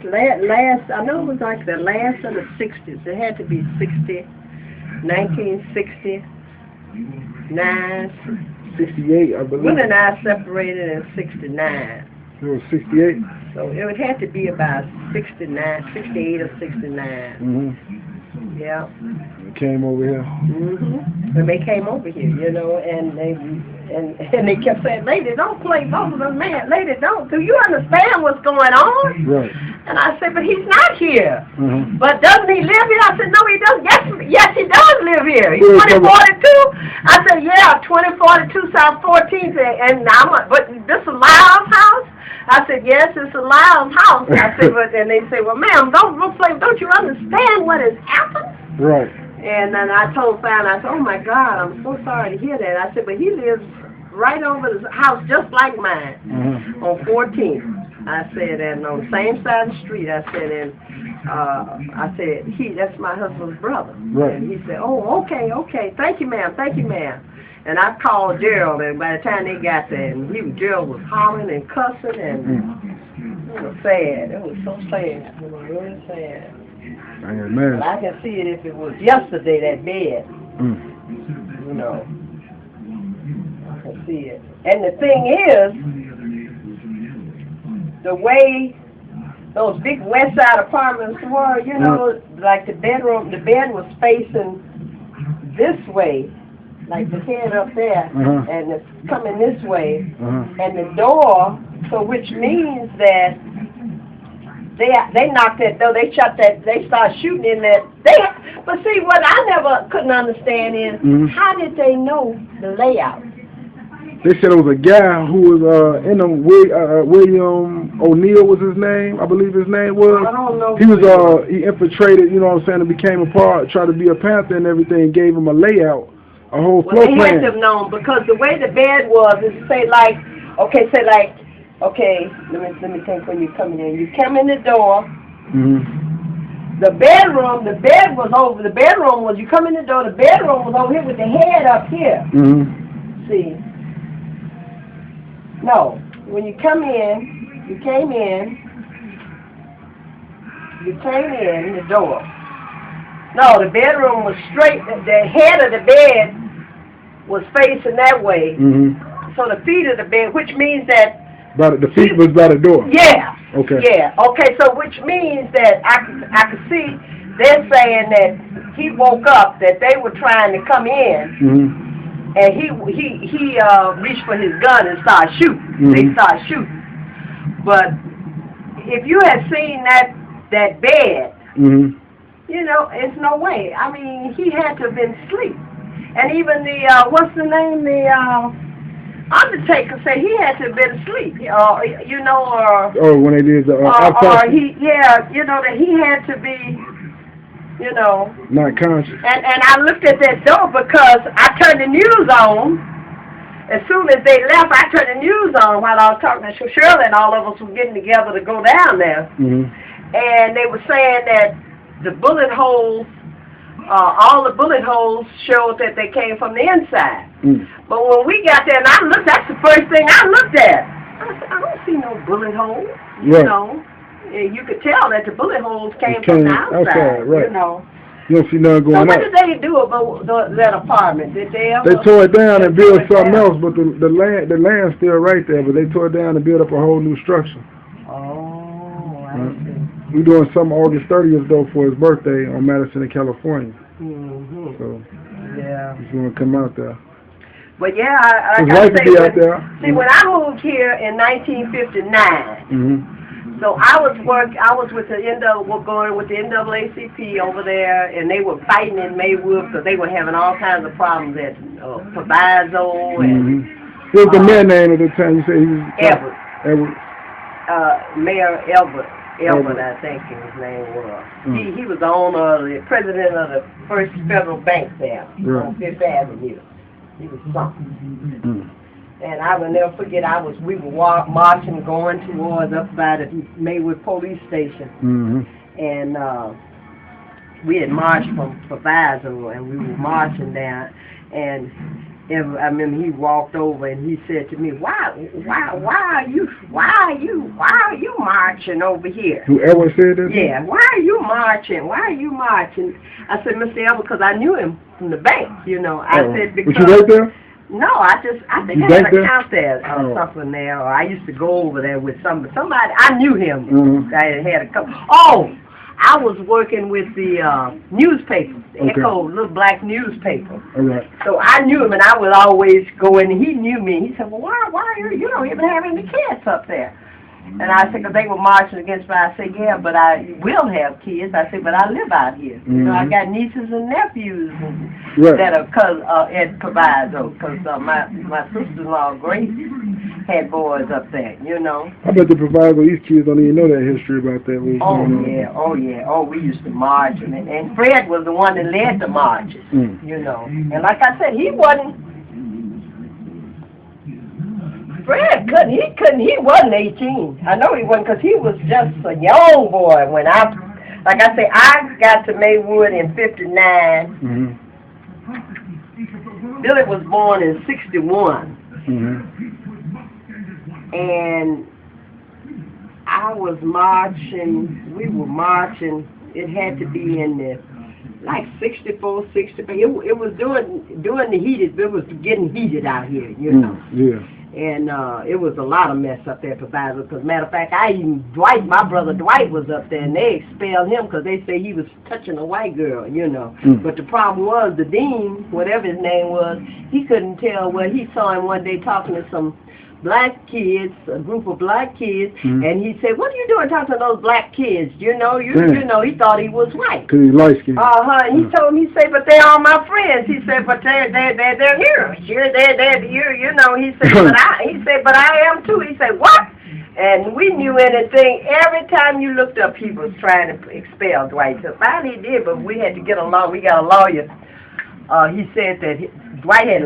last, I know it was like the last of the 60s. It had to be 1969. 68, I believe. Will and I separated in 69. It was 68? So it would have to be about 69, 68 or 69. Mm-hmm. Yeah. They came over here. Mm-hmm. And they came over here, you know, and they kept saying, "Lady, don't play both of them, man. Lady, don't. Do you understand what's going on?" Right. And I said, "But he's not here." Mm-hmm. "But doesn't he live here?" I said, "No, he doesn't." Yes, he does live here. He's Where's 2042. I said, "Yeah, 2042 South 14th." And but this is Lyles' house? I said, "Yes, it's a Lyles' house." I said, and they say, "Well, ma'am, don't you understand what has happened?" Right. And then I told Fan, I said, "Oh my God, I'm so sorry to hear that." I said, "But he lives right over the house just like mine, on 14th. I said, and on the same side of the street. I said, and I said, that's my husband's brother." Right. And he said, "Oh, okay, thank you, ma'am. And I called Gerald, and by the time they got there, and Gerald was hollering and cussing, and it was sad. It was so sad. It was really sad. Man. But I can see it if it was yesterday, that bed. You know. I can see it. And the thing is, the way those big west side apartments were, you know, like the bed was facing this way, like the head up there, and it's coming this way, and the door, so which means that they knocked that door, they shut that, they started shooting in that. But see, what I couldn't understand is, how did they know the layout? They said it was a guy who was in them. William O'Neill was his name, I believe his name was. I don't know. He was he infiltrated, you know what I'm saying, and became a part, tried to be a Panther and everything, gave him a layout, a whole floor plan. They had to have known, because the way the bed was, is let me think when you come in. You come in the door. The bedroom was, you come in the door, the bedroom was over here with the head up here. See. No, when you came in the door. No, the bedroom was straight, the head of the bed was facing that way. So the feet of the bed, which means that the feet was by the door. Yeah. Okay. Yeah. Okay. So which means that I could see they're saying that he woke up, that they were trying to come in, and he reached for his gun and started shooting. They started shooting. But if you had seen that bed, you know, it's no way. I mean, he had to have been asleep. And even the what's the name? The Undertaker said he had to have been asleep, you know, or when they did the or you know, that he had to be, you know, not conscious. And I looked at that door because I turned the news on. As soon as they left, I turned the news on while I was talking to Shirley, and all of us were getting together to go down there. And they were saying that the bullet holes, all the bullet holes showed that they came from the inside. But when we got there, and I looked, that's the first thing I looked at. I said, I don't see no bullet holes. You know, and you could tell that the bullet holes came from the outside. You know. You don't see nothing going on. So what did they do about that apartment? Did they ever? They tore it down and built something else, but the land's still right there. But they tore it down and built up a whole new structure. Oh, I see. We're doing something August 30th though for his birthday on Madison in California. So he's gonna come out there. But yeah, I like to be out there. See, when I moved here in 1959. So I was with the going with the NAACP over there, and they were fighting in Maywood because they were having all kinds of problems at Proviso and. What was the mayor name at the time? You said he was Everett. Mayor Elbert, I think his name was. He was the owner, the president of the first federal bank there on Fifth Avenue. He was something. And I will never forget, we were marching, going towards up by the Maywood police station. And we had marched from Proviso, and we were marching down. And And I remember he walked over and he said to me, why are you marching over here? Whoever said that? Yeah, why are you marching? Why are you marching? I said, Mr. Elmer, because I knew him from the bank, you know. I said, because... Was you right there? No, I think I had an account there or something there, or I used to go over there with somebody. I knew him. I had a couple. Oh, I was working with the newspaper, the Echo, little black newspaper. Right. So I knew him, and I would always go in, and he knew me. He said, well, why are you don't even have any kids up there? And I said, because they were marching against me. I said, yeah, but I will have kids. I said, but I live out here. You know, I got nieces and nephews that are at Proviso, because my sister-in-law, Grace, had boys up there, you know. I bet the Proviso, these kids don't even know that history about that. Oh, yeah. Oh, we used to march. And Fred was the one that led the marches, you know. And like I said, he wasn't 18. I know he wasn't, because he was just a young boy when I got to Maywood in 59. Billy was born in 61. And I was marching, we were marching, it had to be in the, like 64, 65. It was during the heated, it was getting heated out here, you know. Yeah. And it was a lot of mess up there at Proviso. Because, matter of fact, my brother Dwight was up there, and they expelled him because they say he was touching a white girl, you know. But the problem was, the dean, whatever his name was, he couldn't tell. Well, he saw him one day talking to some black kids, a group of black kids, and he said, what are you doing talking to those black kids? You know, he thought he was white. Because he's light-skinned. And he told me, he said, but they're all my friends. He said, but they're heroes. They're you know, he said, but I am too. He said, what? And we knew anything. Every time you looked up, he was trying to expel Dwight. So finally he did, but we had to get along. We got a lawyer. He said that Dwight had